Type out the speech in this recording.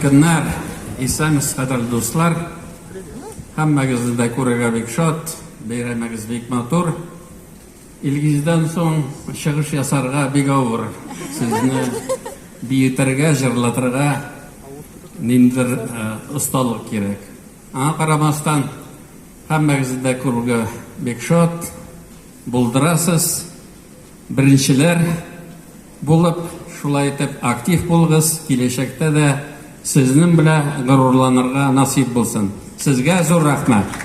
көннәр, исәнмез, кадерле дуслар. Һәммәгезне дә күрергә бик шат, бәйрәмегез бик матур. Илгиздән соң чыгыш ясарга бик авыр. Сезне биетергә, җырлатырга ниндидер осталык кирәк. Аңа карамастан, һәммәгезне дә күрергә бик шат булдырасыз. Беренчеләр булып, шулай итеп актив булыгыз, киләчәктә дә сезнең белән горурланырга насип булсын. Сезгә зур рәхмәт.